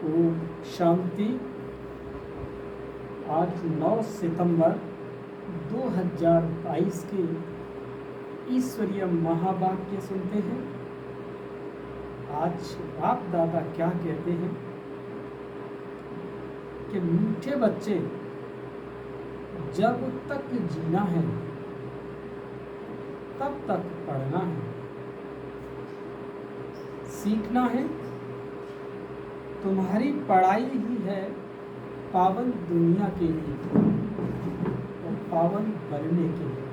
ओम शांति। आज 9 सितंबर 2022 के ईश्वरीय महावाक्य सुनते हैं। आज बाप दादा क्या कहते हैं कि मीठे बच्चे, जब तक जीना है तब तक पढ़ना है, सीखना है। तुम्हारी पढ़ाई ही है पावन दुनिया के लिए और पावन बनने के लिए।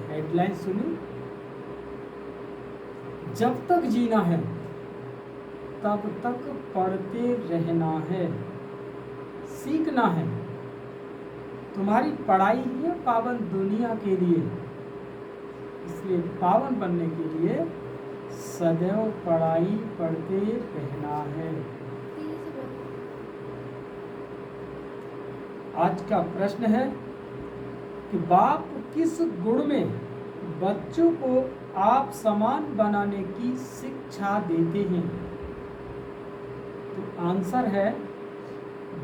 हेडलाइन सुनी, जब तक जीना है तब तक पढ़ते रहना है, सीखना है। तुम्हारी पढ़ाई ही है पावन दुनिया के लिए, इसलिए पावन बनने के लिए सदैव पढ़ाई पढ़ते रहना है। आज का प्रश्न है कि बाप किस गुण में बच्चों को आप समान बनाने की शिक्षा देते हैं? तो आंसर है,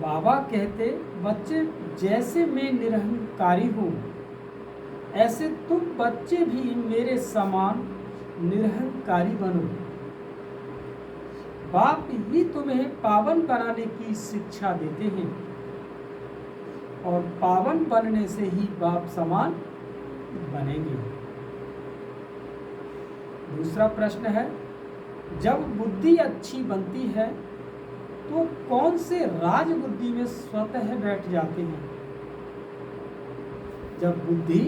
बाबा कहते बच्चे जैसे मैं निरहंकारी हूँ ऐसे तुम बच्चे भी मेरे समान निरहंकारी बनो। बाप ही तुम्हें पावन बनाने की शिक्षा देते हैं और पावन बनने से ही बाप समान बनेंगे। दूसरा प्रश्न है, जब बुद्धि अच्छी बनती है तो कौन से राज बुद्धि में स्वतः बैठ जाते हैं? जब बुद्धि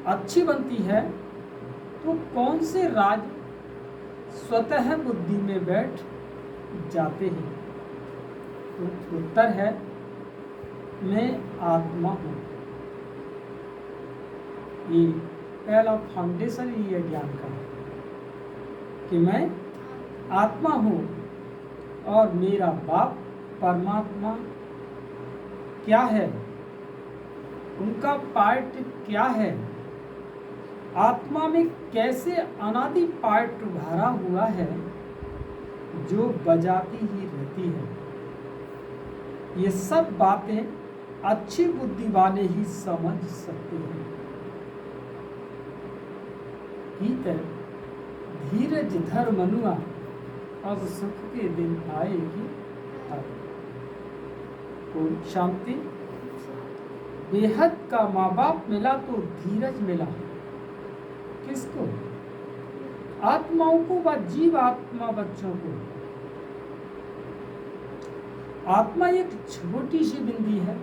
अच्छी बनती है तो कौन से राज स्वतः बुद्धि में बैठ जाते हैं? तो उत्तर है, मैं आत्मा हूँ। ये पहला फाउंडेशन ही है ज्ञान का कि मैं आत्मा हूँ और मेरा बाप परमात्मा क्या है, उनका पार्ट क्या है, आत्मा में कैसे अनादि पार्ट भरा हुआ है जो बजाती ही रहती है। ये सब बातें अच्छी बुद्धि वाले ही समझ सकते हैं। ठीक है, धीरज धर मनुआ, अब सुख के दिन आएगी अब। ओम शांति। बेहद का माँ बाप मिला तो धीरज मिला। किसको? आत्माओं को व जीव आत्मा बच्चों को। आत्मा एक छोटी सी बिंदी है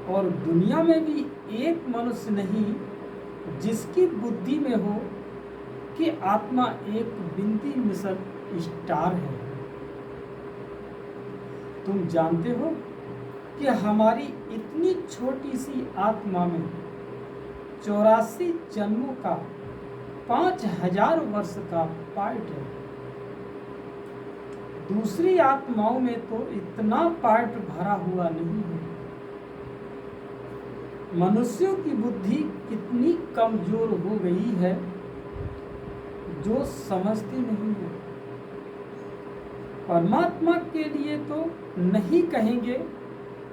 और दुनिया में भी एक मनुष्य नहीं जिसकी बुद्धि में हो कि आत्मा एक बिंदी मिसल स्टार है। तुम जानते हो कि हमारी इतनी छोटी सी आत्मा में 84 जन्मों का 5000 वर्ष का पार्ट है। दूसरी आत्माओं में तो इतना पार्ट भरा हुआ नहीं है। मनुष्यों की बुद्धि कितनी कमजोर हो गई है जो समझती नहीं है। परमात्मा के लिए तो नहीं कहेंगे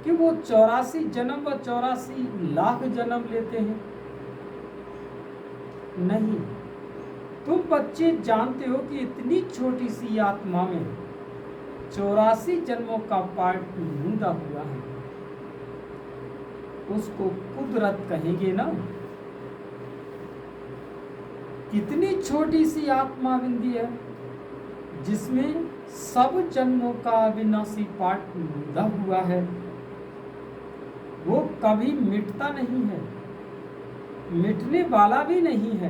कि वो 84 जन्म व 84 लाख जन्म लेते हैं। नहीं, तुम बच्चे जानते हो कि इतनी छोटी सी आत्मा में 84 जन्मों का पार्ट मुंदा हुआ है। उसको कुदरत कहेंगे ना। कितनी छोटी सी आत्मा बिंदी है जिसमें सब जन्मों का अविनाशी पार्ट मुंदा हुआ है। वो कभी मिटता नहीं है, मिटने वाला भी नहीं है।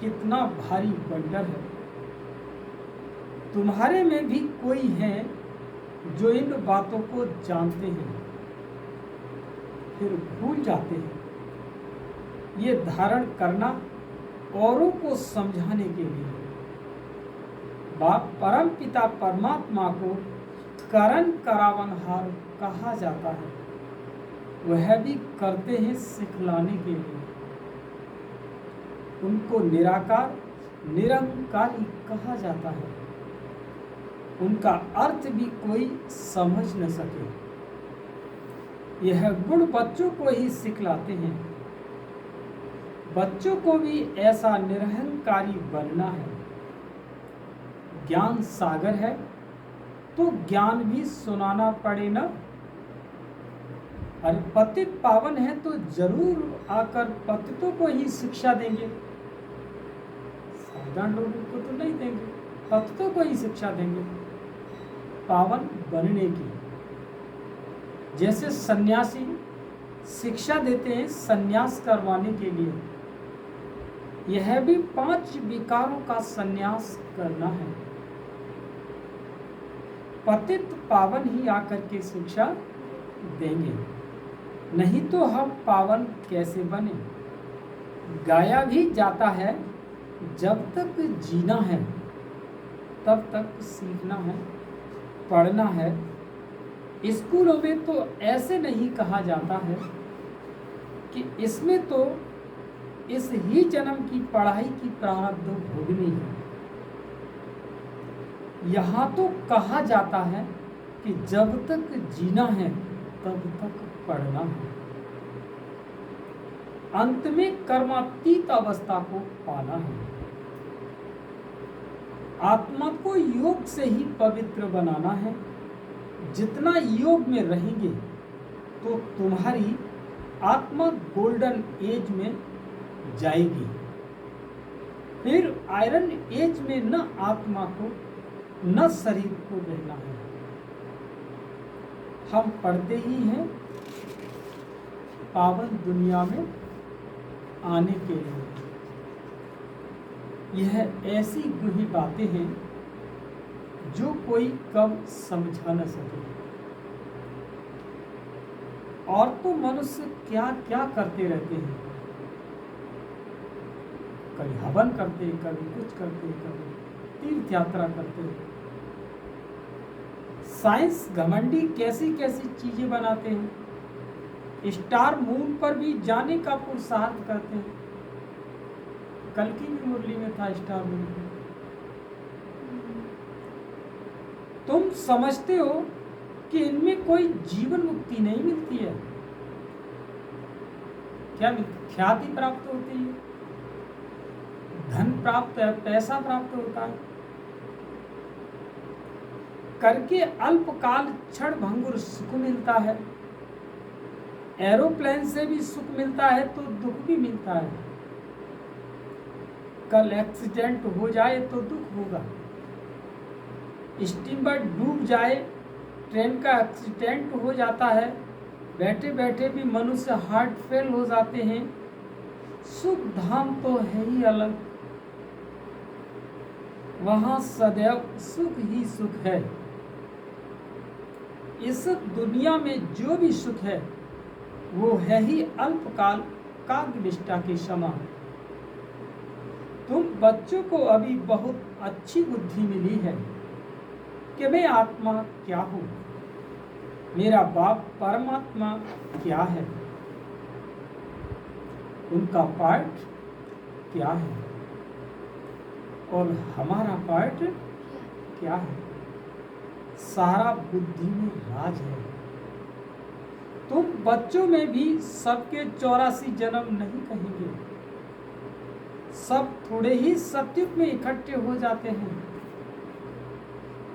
कितना भारी बंडर है। तुम्हारे में भी कोई है जो इन बातों को जानते हैं फिर भूल जाते हैं। ये धारण करना औरों को समझाने के लिए। बाप परम पिता परमात्मा को करण करावनहार कहा जाता है। वह भी करते हैं सिखलाने के लिए। उनको निराकार निरंकारी कहा जाता है। उनका अर्थ भी कोई समझ न सके। यह गुण बच्चों को ही सिखलाते हैं। बच्चों को भी ऐसा निरहंकारी बनना है। ज्ञान सागर है तो ज्ञान भी सुनाना पड़े ना। अरे पतित पावन है तो जरूर आकर पतितों को ही शिक्षा देंगे। साधारण लोगों को तो नहीं देंगे, पतितों को ही शिक्षा देंगे पावन बनने की। जैसे सन्यासी शिक्षा देते हैं सन्यास करवाने के लिए, यह भी 5 विकारों का सन्यास करना है। पतित पावन ही आकर के शिक्षा देंगे, नहीं तो हम पावन कैसे बने। गाया भी जाता है जब तक जीना है तब तक सीखना है, पढ़ना है। स्कूलों में तो ऐसे नहीं कहा जाता है कि इसमें तो इस ही जन्म की पढ़ाई की प्रारब्ध भोगनी है। यहाँ तो कहा जाता है कि जब तक जीना है तब तक पढ़ना है, अंत में कर्मातीत अवस्था को पाना है। आत्मा को योग से ही पवित्र बनाना है। जितना योग में रहेंगे तो तुम्हारी आत्मा गोल्डन एज में जाएगी। फिर आयरन एज में न आत्मा को न शरीर को रहना है। हम पढ़ते ही हैं पावन दुनिया में आने के लिए। यह ऐसी गूढ़ी बातें हैं जो कोई कब समझा न सके। और तो मनुष्य क्या क्या करते रहते हैं, कभी हवन करते, कभी कुछ करते, कभी तीर्थ यात्रा करते। साइंस घमंडी कैसी कैसी चीजें बनाते हैं। स्टार मून पर भी जाने का पुरुषार्थ करते हैं। कल की भी मुरली में था स्टार मून पर। तुम समझते हो कि इनमें कोई जीवन मुक्ति नहीं मिलती है। क्या मिलती? ख्याति प्राप्त होती है, धन प्राप्त है, पैसा प्राप्त होता है, करके अल्पकाल क्षण भंगुर सुख मिलता है। एरोप्लेन से भी सुख मिलता है तो दुख भी मिलता है। कल एक्सीडेंट हो जाए तो दुख होगा, स्टीमर डूब जाए, ट्रेन का एक्सीडेंट हो जाता है, बैठे बैठे भी मनुष्य हार्ट फेल हो जाते हैं। सुख धाम तो है ही अलग, वहां सदैव सुख ही सुख है। इस दुनिया में जो भी सुख है वो है ही अल्पकाल काग्निष्ठा के समान। तुम बच्चों को अभी बहुत अच्छी बुद्धि मिली है कि मैं आत्मा क्या हूँ, मेरा बाप परमात्मा क्या है, उनका पार्ट क्या है और हमारा पार्ट क्या है। सारा बुद्धि में राज है। तुम बच्चों में भी सबके 84 जन्म नहीं कहेंगे। सब थोड़े ही सतयुग में इकट्ठे हो जाते हैं,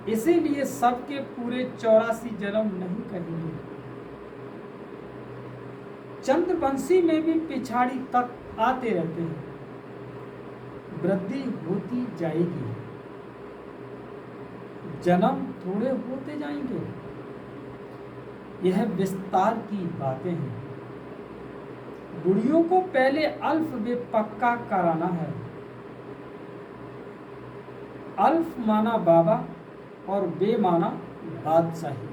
इसीलिए सबके पूरे 84 जन्म नहीं कहेंगे। चंद्रवंशी में भी पिछाड़ी तक आते रहते हैं, वृद्धि होती जाएगी, जन्म थोड़े होते जाएंगे। यह विस्तार की बातें हैं। बुढ़ियों को पहले अल्फ बे पक्का कराना है। अल्फ माना बाबा और बे माना बादशाही।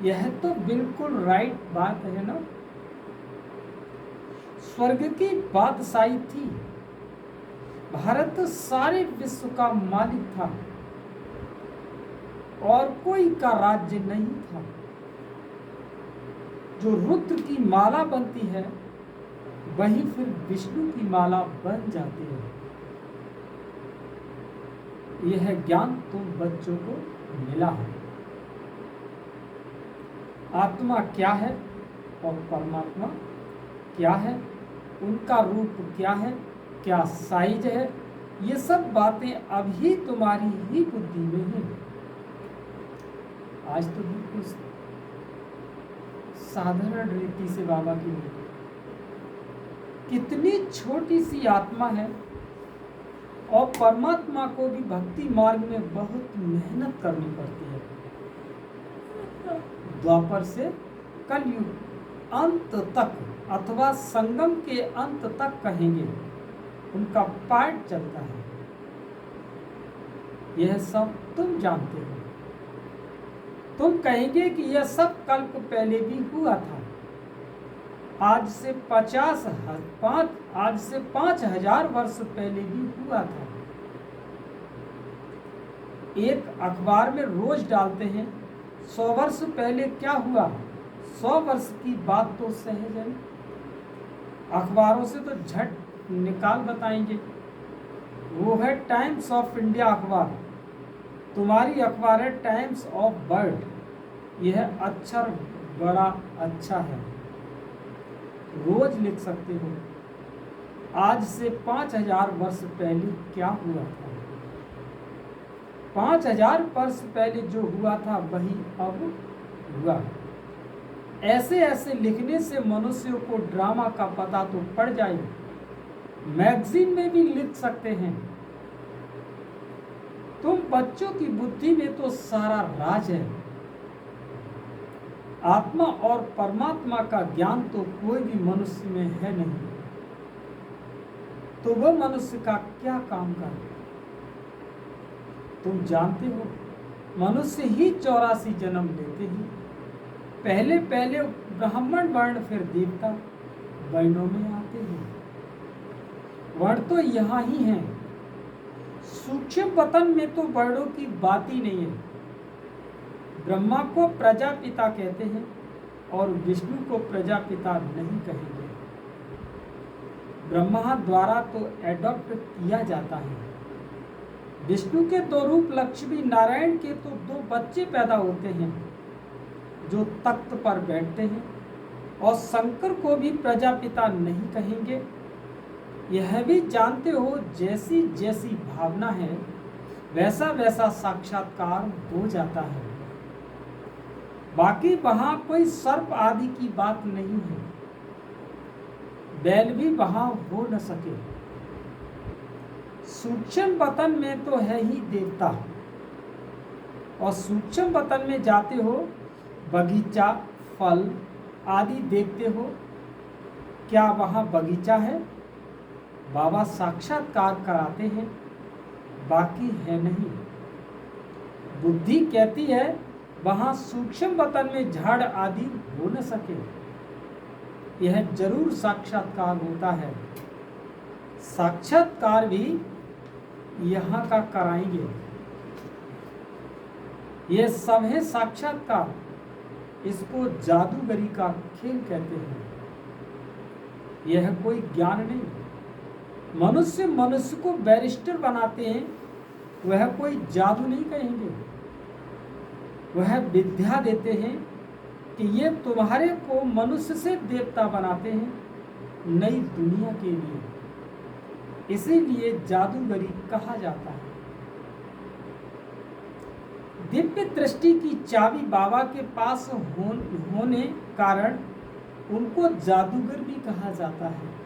यह तो बिल्कुल राइट बात है ना। स्वर्ग की बादशाही थी, भारत सारे विश्व का मालिक था और कोई का राज्य नहीं था। जो रुद्र की माला बनती है वही फिर विष्णु की माला बन जाती है। यह ज्ञान तुम बच्चों को मिला है। आत्मा क्या है और परमात्मा क्या है, उनका रूप क्या है, क्या साइज है, ये सब बातें अभी तुम्हारी ही बुद्धि में हैं। आज तो बिल्कुल साधारण रीति से बाबा की कितनी छोटी सी आत्मा है, और परमात्मा को भी भक्ति मार्ग में बहुत मेहनत करनी पड़ती है। द्वापर से कलयुग अंत तक अथवा संगम के अंत तक कहेंगे, उनका पाठ चलता है। यह सब तुम जानते हो। तुम कहेंगे कि यह सब कल्प पहले भी हुआ था। आज से 5,000 वर्ष पहले भी हुआ था। एक अखबार में रोज डालते हैं 100 वर्ष पहले क्या हुआ। 100 वर्ष की बात तो सहज है, अखबारों से तो झट निकाल बताएंगे। वो है टाइम्स ऑफ इंडिया अखबार, तुम्हारी अखबार है टाइम्स ऑफ वर्ल्ड। यह अक्षर बड़ा अच्छा है, रोज लिख सकते हो आज से 5,000 वर्ष पहले क्या हुआ था। 5,000 वर्ष पहले जो हुआ था वही अब हुआ। ऐसे ऐसे लिखने से मनुष्यों को ड्रामा का पता तो पड़ जाए, मैगजीन में भी लिख सकते हैं। तुम बच्चों की बुद्धि में तो सारा राज है। आत्मा और परमात्मा का ज्ञान तो कोई भी मनुष्य में है नहीं, तो वह मनुष्य का क्या काम कर। तुम जानते हो मनुष्य ही 84 जन्म लेते हैं। पहले ब्राह्मण वर्ण, फिर देवता वर्णों में आते हैं। वर्ण तो यहाँ ही हैं, सूक्ष्म पतन में तो वर्णों की बात ही नहीं है। ब्रह्मा को प्रजापिता कहते हैं और विष्णु को प्रजापिता नहीं कहेंगे। ब्रह्मा द्वारा तो एडॉप्ट किया जाता है। विष्णु के 2 रूप, लक्ष्मी नारायण के तो 2 बच्चे पैदा होते हैं जो तख्त पर बैठते हैं, और शंकर को भी प्रजापिता नहीं कहेंगे। यह भी जानते हो जैसी जैसी भावना है वैसा वैसा साक्षात्कार हो जाता है। बाकी वहां कोई सर्प आदि की बात नहीं है, बैल भी वहां हो न सके। सूक्ष्म पतन में तो है ही देवता, और सूक्ष्म पतन में जाते हो बगीचा, फल आदि देखते हो। क्या वहां बगीचा है? बाबा साक्षात्कार कराते हैं, बाकी है नहीं। बुद्धि कहती है वहां सूक्ष्म पतन में झाड़ आदि हो न सके। यह जरूर साक्षात्कार होता है। साक्षात्कार भी यहाँ का कराएंगे। यह सब है साक्षात्कार, इसको जादूगरी का खेल कहते हैं। यह कोई ज्ञान नहीं। मनुष्य को बैरिस्टर बनाते हैं, वह कोई जादू नहीं कहेंगे। वह विद्या देते हैं कि ये तुम्हारे को मनुष्य से देवता बनाते हैं नई दुनिया के लिए, इसीलिए जादूगरी कहा जाता है। दिव्य दृष्टि की चाबी बाबा के पास होने कारण उनको जादूगर भी कहा जाता है।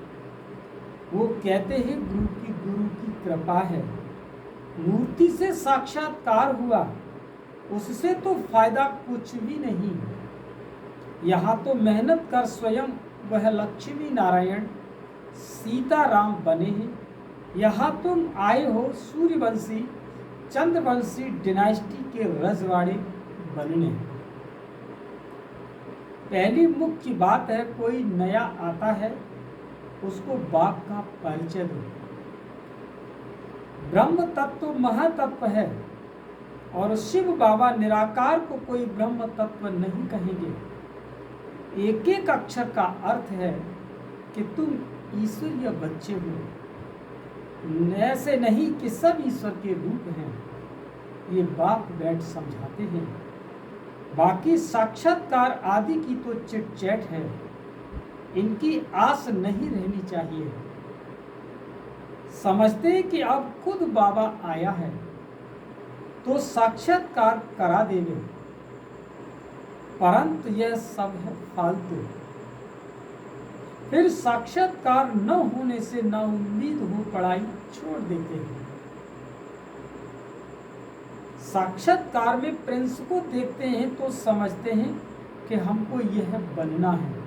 वो कहते हैं गुरु की कृपा है। मूर्ति से साक्षात्कार हुआ, उससे तो फायदा कुछ भी नहीं। यहाँ तो मेहनत कर स्वयं वह लक्ष्मी नारायण सीताराम बने हैं। यहाँ तुम आए हो सूर्यवंशी चंद्रवंशी डिनाइस्टी के रजवाड़े बनने। पहली मुख्य बात है, कोई नया आता है उसको बाप का परिचय दो। ब्रह्म तत्व महातत्व है, और शिव बाबा निराकार को कोई ब्रह्म तत्व नहीं कहेंगे। एक एक अक्षर का अर्थ है कि तुम ईश्वरीय बच्चे हो। ऐसे नहीं कि सब ईश्वर के रूप हैं, ये बाप बैठ समझाते हैं। बाकी साक्षात्कार आदि की तो चिट चैट है, इनकी आस नहीं रहनी चाहिए। समझते हैं कि अब खुद बाबा आया है तो साक्षात्कार करा देंगे, परंतु यह सब है फालतू। फिर साक्षात्कार न होने से नाउम्मीद हो पढ़ाई छोड़ देते हैं। साक्षात्कार में प्रिंस को देखते हैं तो समझते हैं कि हमको यह बनना है।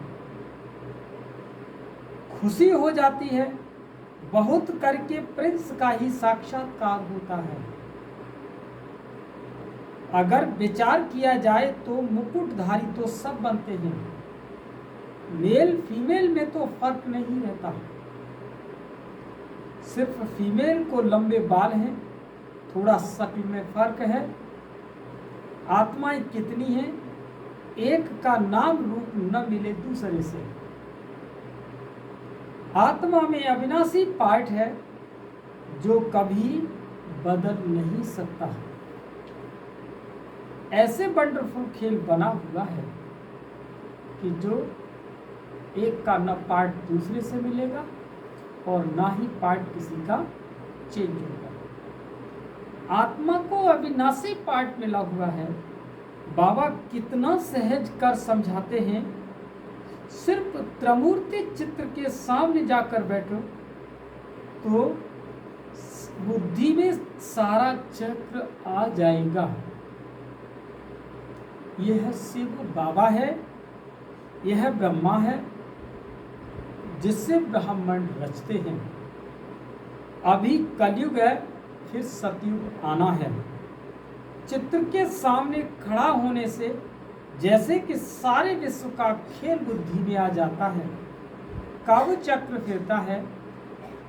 खुशी हो जाती है, बहुत करके प्रिंस का ही साक्षात्कार होता है। अगर विचार किया जाए तो मुकुटधारी तो सब बनते हैं, मेल फीमेल में तो फर्क नहीं रहता। सिर्फ फीमेल को लंबे बाल हैं, थोड़ा शक्ल में फर्क है। आत्माएं कितनी हैं, एक का नाम रूप न मिले दूसरे से। आत्मा में अविनाशी पार्ट है जो कभी बदल नहीं सकता। ऐसे वंडरफुल खेल बना हुआ है कि जो एक का न पार्ट दूसरे से मिलेगा और ना ही पार्ट किसी का चेंज होगा। आत्मा को अविनाशी पार्ट मिला हुआ है। बाबा कितना सहज कर समझाते हैं। सिर्फ त्रिमूर्ति चित्र के सामने जाकर बैठो तो बुद्धि में सारा चक्र आ जाएगा। यह शिव बाबा है, यह ब्रह्मा है जिससे ब्राह्मण रचते हैं। अभी कलयुग है, फिर सतयुग आना है। चित्र के सामने खड़ा होने से जैसे कि सारे विश्व का खेल बुद्धि में आ जाता है। काव्य चक्र फिरता है,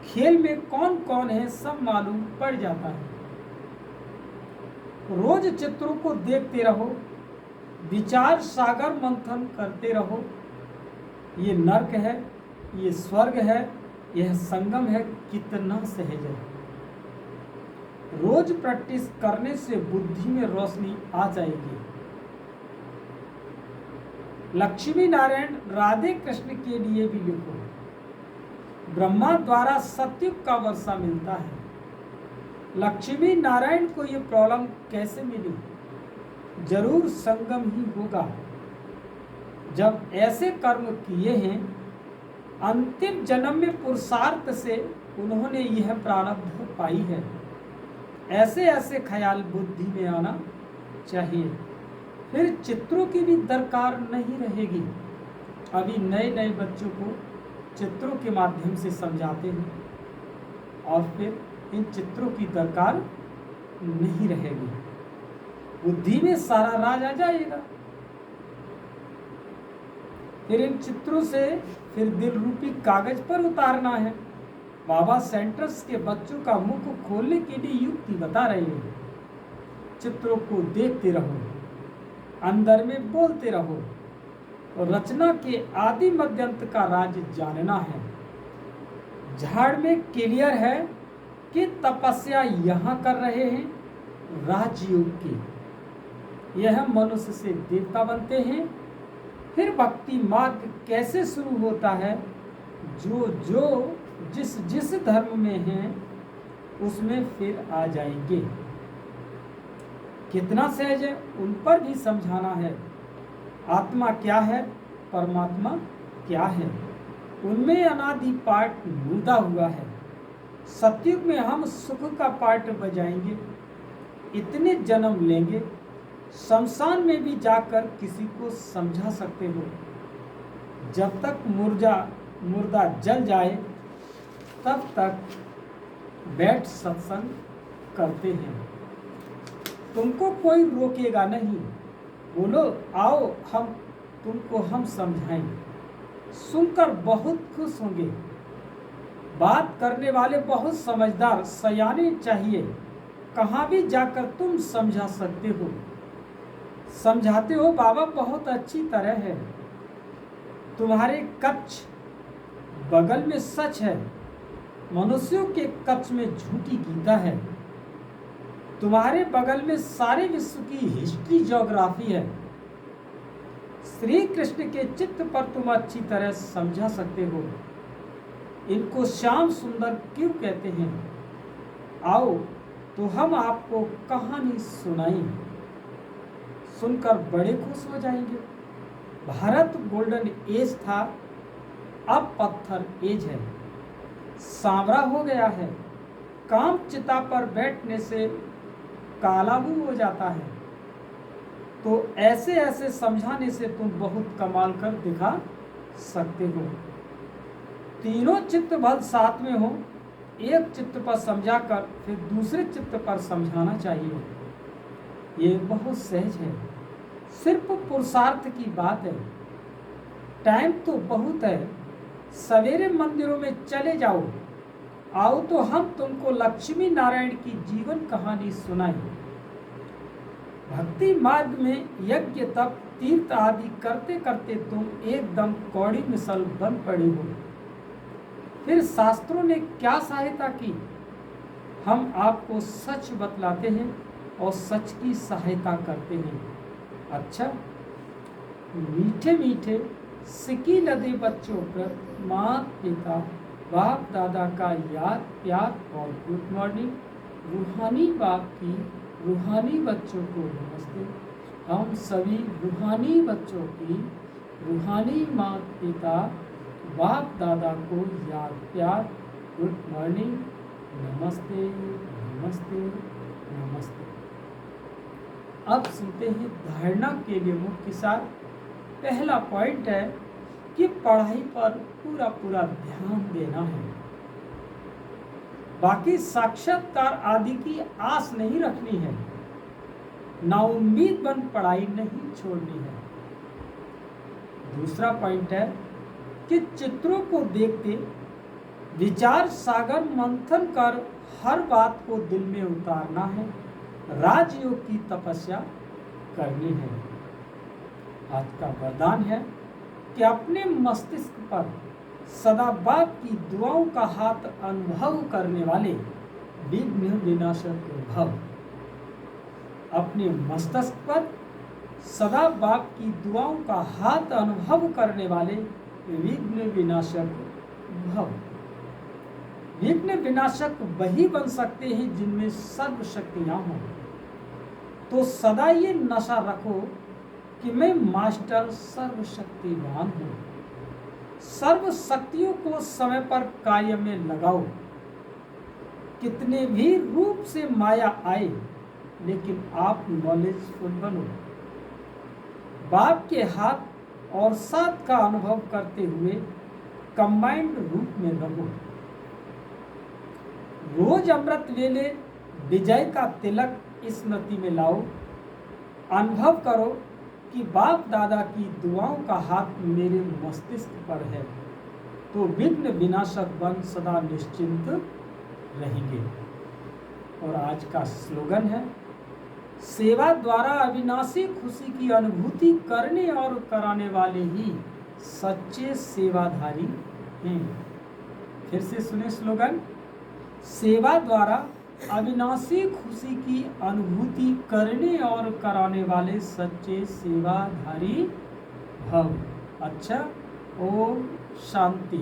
खेल में कौन कौन है सब मालूम पड़ जाता है। रोज चित्रों को देखते रहो, विचार सागर मंथन करते रहो। ये नर्क है, ये स्वर्ग है, यह संगम है, कितना सहज है। रोज प्रैक्टिस करने से बुद्धि में रोशनी आ जाएगी। लक्ष्मी नारायण राधे कृष्ण के लिए भी लिखो। ब्रह्मा द्वारा सतयुग का वर्षा मिलता है। लक्ष्मी नारायण को ये प्रॉब्लम कैसे मिली? जरूर संगम ही होगा। जब ऐसे कर्म किए हैं, अंतिम जन्म में पुरुषार्थ से उन्होंने यह प्रारब्ध पाई है। ऐसे ऐसे ख्याल बुद्धि में आना चाहिए, फिर चित्रों की भी दरकार नहीं रहेगी। अभी नए नए बच्चों को चित्रों के माध्यम से समझाते हैं और फिर इन चित्रों की दरकार नहीं रहेगी। बुद्धि में सारा राज आ जाएगा। फिर इन चित्रों से फिर दिल रूपी कागज पर उतारना है। बाबा सेंटर्स के बच्चों का मुख खोलने के लिए युक्ति बता रहे हैं। चित्रों को देखते रहो, अंदर में बोलते रहो और रचना के आदि मध्यंत का राज जानना है। झाड़ में क्लियर है कि तपस्या यहाँ कर रहे हैं राजयोग की। यह मनुष्य से देवता बनते हैं। फिर भक्ति मार्ग कैसे शुरू होता है? जो जो जिस जिस धर्म में हैं उसमें फिर आ जाएंगे। कितना सहज है, उन पर भी समझाना है। आत्मा क्या है, परमात्मा क्या है, उनमें अनादि पाठ मुर्दा हुआ है। सतयुग में हम सुख का पाठ बजाएंगे, इतने जन्म लेंगे, शमशान में भी जाकर किसी को समझा सकते हो। जब तक मुर्दा जल जाए तब तक बैठ सत्संग करते हैं। तुमको कोई रोकेगा नहीं। बोलो आओ हम समझाएं। सुनकर बहुत खुश होंगे। बात करने वाले बहुत समझदार सयाने चाहिए। कहाँ भी जाकर तुम समझा सकते हो। समझाते हो बाबा बहुत अच्छी तरह है। तुम्हारे कच्छ बगल में सच है। मनुष्यों के कच्छ में झूठी गीता है। तुम्हारे बगल में सारे विश्व की हिस्ट्री ज्योग्राफी है। श्री कृष्ण के चित्त पर तुम अच्छी तरह समझा सकते हो। इनको श्याम सुंदर क्यों कहते हैं? आओ तो हम आपको कहानी सुनाएं, सुनकर बड़े खुश हो जाएंगे। भारत गोल्डन एज था, अब पत्थर एज है। सांवरा हो गया है, काम चिता पर बैठने से काला मुंह हो जाता है। तो ऐसे ऐसे समझाने से तुम बहुत कमाल कर दिखा सकते हो। तीनों चित्त भल साथ में हो, एक चित्त पर समझा कर फिर दूसरे चित्त पर समझाना चाहिए। ये बहुत सहज है, सिर्फ पुरुषार्थ की बात है। टाइम तो बहुत है, सवेरे मंदिरों में चले जाओ। आओ तो हम तुमको लक्ष्मी नारायण की जीवन कहानी सुनाएं। भक्ति मार्ग में यज्ञ तप तीर्थ आदि करते करते तुम एकदम कौड़ी मिसल बन पड़े हो। फिर शास्त्रों ने क्या सहायता की? हम आपको सच बतलाते हैं और सच की सहायता करते हैं। अच्छा, मीठे मीठे सिकी लदे बच्चों पर माता पिता बाप दादा का याद प्यार और गुड मॉर्निंग। रूहानी बाप की रूहानी बच्चों को नमस्ते। हम सभी रूहानी बच्चों की रूहानी माता पिता बाप दादा को याद प्यार गुड मॉर्निंग, नमस्ते नमस्ते नमस्ते। अब सुनते हैं धारणा के लिए मुख्य सार। पहला पॉइंट है कि पढ़ाई पर पूरा पूरा ध्यान देना है। बाकी साक्षात्कार आदि की आस नहीं रखनी है। नाउम्मीद बन पढ़ाई नहीं छोड़नी है। दूसरा पॉइंट है कि चित्रों को देखते विचार सागर मंथन कर हर बात को दिल में उतारना है। राजयोग की तपस्या करनी है। आज का वरदान है कि अपने मस्तिष्क पर सदा बाप की दुआओं का हाथ अनुभव करने वाले विघ्न विनाशक भव। अपने मस्तिष्क पर सदा बाप की दुआओं का हाथ अनुभव करने वाले विघ्न विनाशक भव। विघ्न विनाशक वही बन सकते हैं जिनमें सर्व शक्तियां हों। तो सदा ये नशा रखो कि मैं मास्टर सर्वशक्तिवान हूँ। सर्व शक्तियों को समय पर कार्य में लगाओ। कितने भी रूप से माया आए, लेकिन आप नॉलेजफुल बनो। बाप के हाथ और साथ का अनुभव करते हुए कंबाइंड रूप में रहो। रोज अमृत वेले विजय का तिलक स्मृति में लाओ। अनुभव करो कि बाप दादा की दुआओं का हाथ मेरे मस्तिष्क पर है, तो विघ्न विनाशक बन सदा निश्चिंत रहेंगे। और आज का स्लोगन है, सेवा द्वारा अविनाशी खुशी की अनुभूति करने और कराने वाले ही सच्चे सेवाधारी हैं। फिर से सुने स्लोगन, सेवा द्वारा अविनाशी खुशी की अनुभूति करने और कराने वाले सच्चे सेवाधारी भव। अच्छा, ओम शांति।